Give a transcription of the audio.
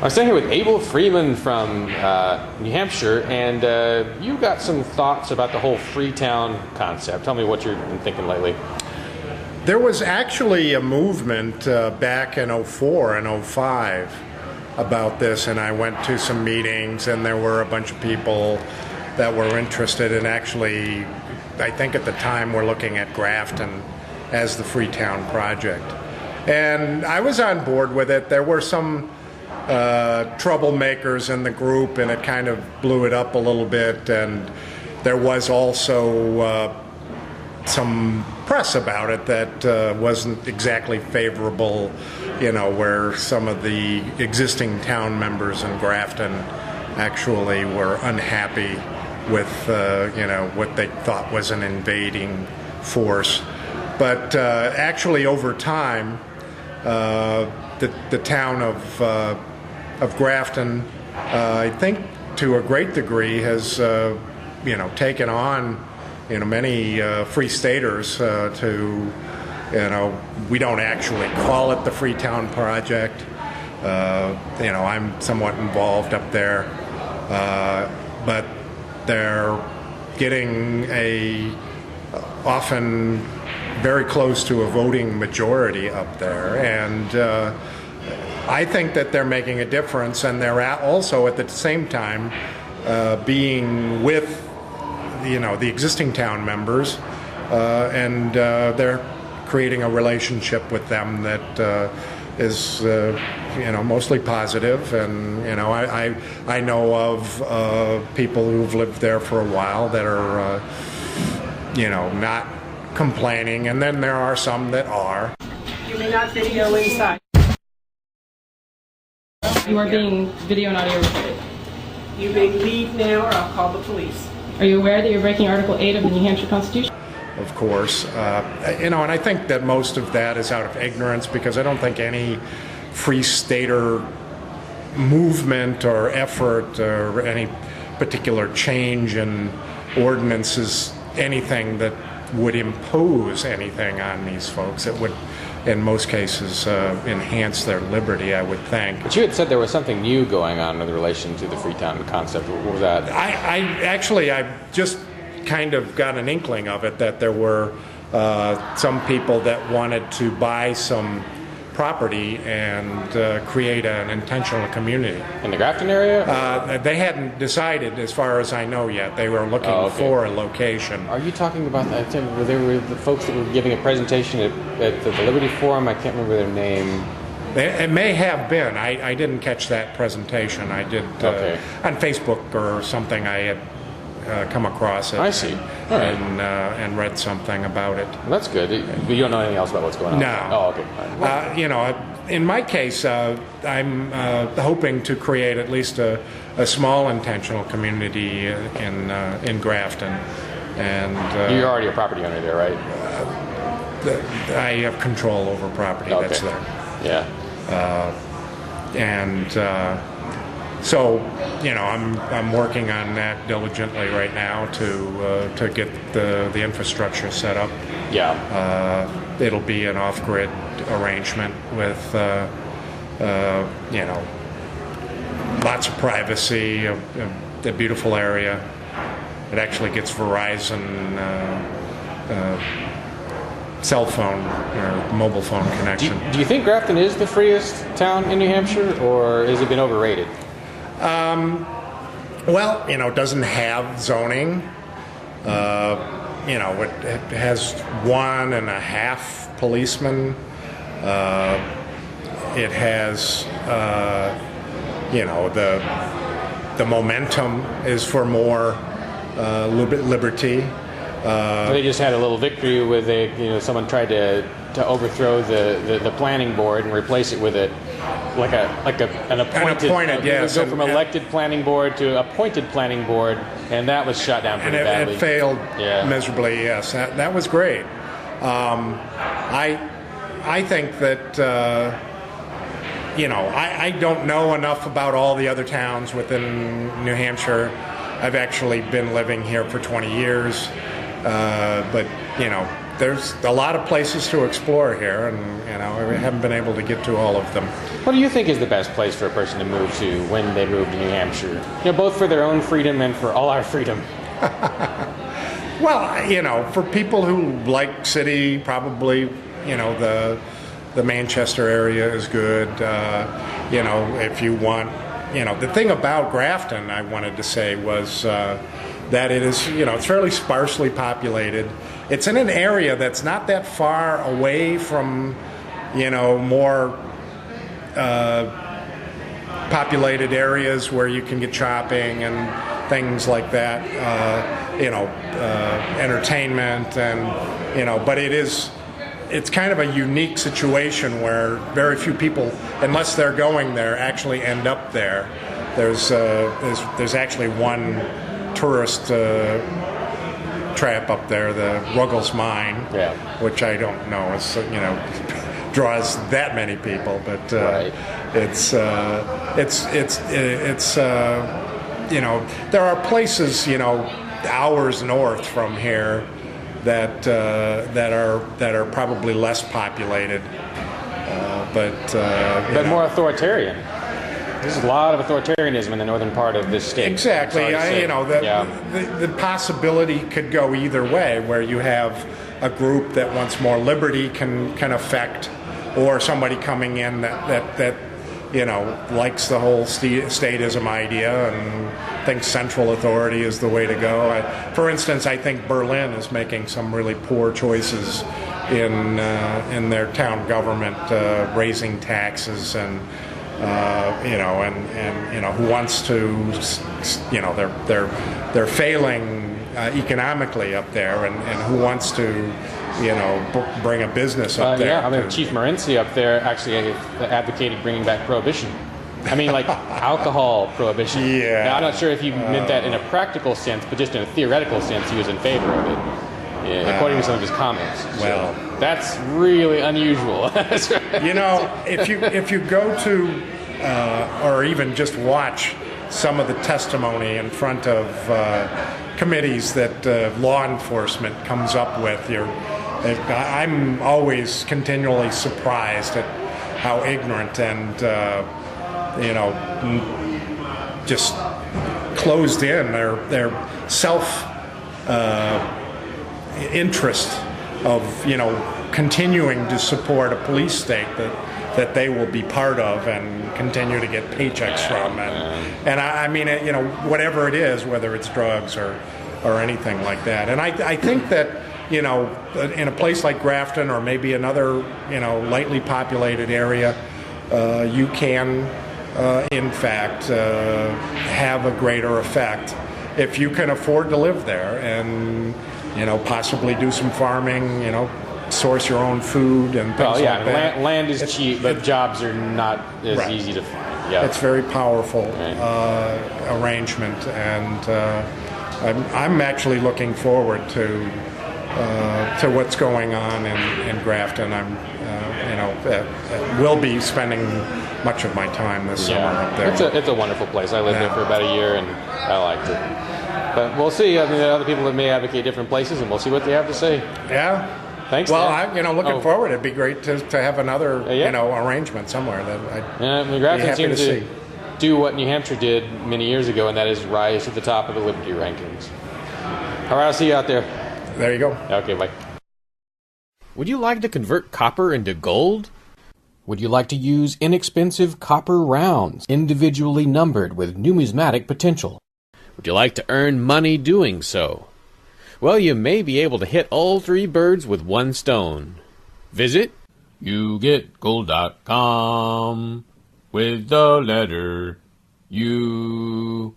I'm standing here with Abel Freeman from New Hampshire, and you got some thoughts about the whole Freetown concept. Tell me what you've been thinking lately. There was actually a movement back in '04 and '05 about this, and I went to some meetings, and there were a bunch of people that were interested in actually, I think at the time, we're looking at Grafton as the Freetown project. And I was on board with it. There were some troublemakers in the group, and it kind of blew it up a little bit, and there was also some press about it that wasn't exactly favorable, you know, where some of the existing town members in Grafton actually were unhappy with you know, what they thought was an invading force. But actually over time, the town of Grafton, I think to a great degree, has you know, taken on, you know, many free staters to, you know, we don't actually call it the Freetown Project. You know, I'm somewhat involved up there, but they're getting often very close to a voting majority up there, and I think that they're making a difference, and they're also at the same time being with, you know, the existing town members, and they're creating a relationship with them that is, you know, mostly positive. And you know, I know of people who've lived there for a while that are, you know, not complaining, and then there are some that are. You may not video inside. You are being video and audio recorded. You may leave now, or I'll call the police. Are you aware that you're breaking Article 8 of the New Hampshire Constitution? Of course. You know, and I think that most of that is out of ignorance, because I don't think any free stater movement or effort or any particular change in ordinance is anything that would impose anything on these folks. It would, in most cases, enhance their liberty, I would think. But you had said there was something new going on in relation to the Freetown concept. What was that? I just kind of got an inkling of it, that there were some people that wanted to buy some property and create an intentional community. In the Grafton area? They hadn't decided, as far as I know, yet. They were looking for a location. Are you talking about that? They were the folks that were giving a presentation at the Liberty Forum. I can't remember their name. It may have been. I didn't catch that presentation. I did on Facebook or something. I had come across it. I see. All right. And read something about it. Well, that's good. But you don't know anything else about what's going on? No. Oh, okay. Right. You know, in my case, I'm hoping to create at least a small intentional community in Grafton. And you're already a property owner there, right? I have control over property that's there. Yeah. So, you know, I'm working on that diligently right now to get the infrastructure set up. Yeah. It'll be an off-grid arrangement with, you know, lots of privacy, a beautiful area. It actually gets Verizon cell phone or mobile phone connection. Do you think Grafton is the freest town in New Hampshire, or has it been overrated? Well, you know, it doesn't have zoning. You know, it has 1.5 policemen. It has, you know, the momentum is for more liberty. They just had a little victory with someone tried to overthrow the planning board and replace it with an appointed. Yes. Go from elected planning board to appointed planning board, and that was shot down pretty badly. It failed miserably. Yes, that was great. I think that you know, I don't know enough about all the other towns within New Hampshire. I've actually been living here for 20 years. But, you know, there's a lot of places to explore here, and we haven't been able to get to all of them. What do you think is the best place for a person to move to when they move to New Hampshire? Both for their own freedom and for all our freedom. Well, for people who like city, probably, the Manchester area is good. If you want, the thing about Grafton, I wanted to say, was that it is, it's fairly sparsely populated. It's in an area that's not that far away from, more populated areas where you can get shopping and things like that, entertainment, and, but it's kind of a unique situation where very few people, unless they're going there, actually end up there. There's actually one tourist trap up there, the Ruggles Mine, which I don't know is draws that many people, but right. There are places hours north from here that are probably less populated, but more authoritarian. There's a lot of authoritarianism in the northern part of this state. Exactly. The possibility could go either way, where you have a group that wants more liberty can affect, or somebody coming in that likes the whole statism idea and thinks central authority is the way to go. For instance, I think Berlin is making some really poor choices in their town government, raising taxes and. Who wants to, they're failing economically up there, and who wants to, bring a business up there. Yeah, Chief Morency up there actually advocated bringing back prohibition. Like alcohol prohibition. Yeah. Now, I'm not sure if he meant that in a practical sense, but just in a theoretical sense, he was in favor of it. Yeah, according to some of his comments. Well, so that's really unusual. if you go to or even just watch some of the testimony in front of committees that law enforcement comes up with, I'm always continually surprised at how ignorant and just closed in their self. Interest of continuing to support a police state that they will be part of and continue to get paychecks from, and whatever it is, whether it's drugs or anything like that. And I think that in a place like Grafton or maybe another lightly populated area, you can in fact have a greater effect if you can afford to live there and possibly do some farming, source your own food and things like that. Land is cheap, but jobs are not as easy to find. Yeah, it's very powerful arrangement, and I'm actually looking forward to what's going on in Grafton. Will be spending much of my time this summer up there. It's a wonderful place. I lived there for about a year, and I liked it. But we'll see. There are other people that may advocate different places, and we'll see what they have to say. Yeah. Thanks. Well, Dan. I'm looking forward. It'd be great to have another arrangement somewhere that I'd be Grafton happy to see. Do what New Hampshire did many years ago, and that is rise to the top of the liberty rankings. All right, I'll see you out there. There you go. Okay, bye. Would you like to convert copper into gold? Would you like to use inexpensive copper rounds, individually numbered with numismatic potential? Would you like to earn money doing so? Well, you may be able to hit all three birds with one stone. Visit yougetgold.com with the letter U.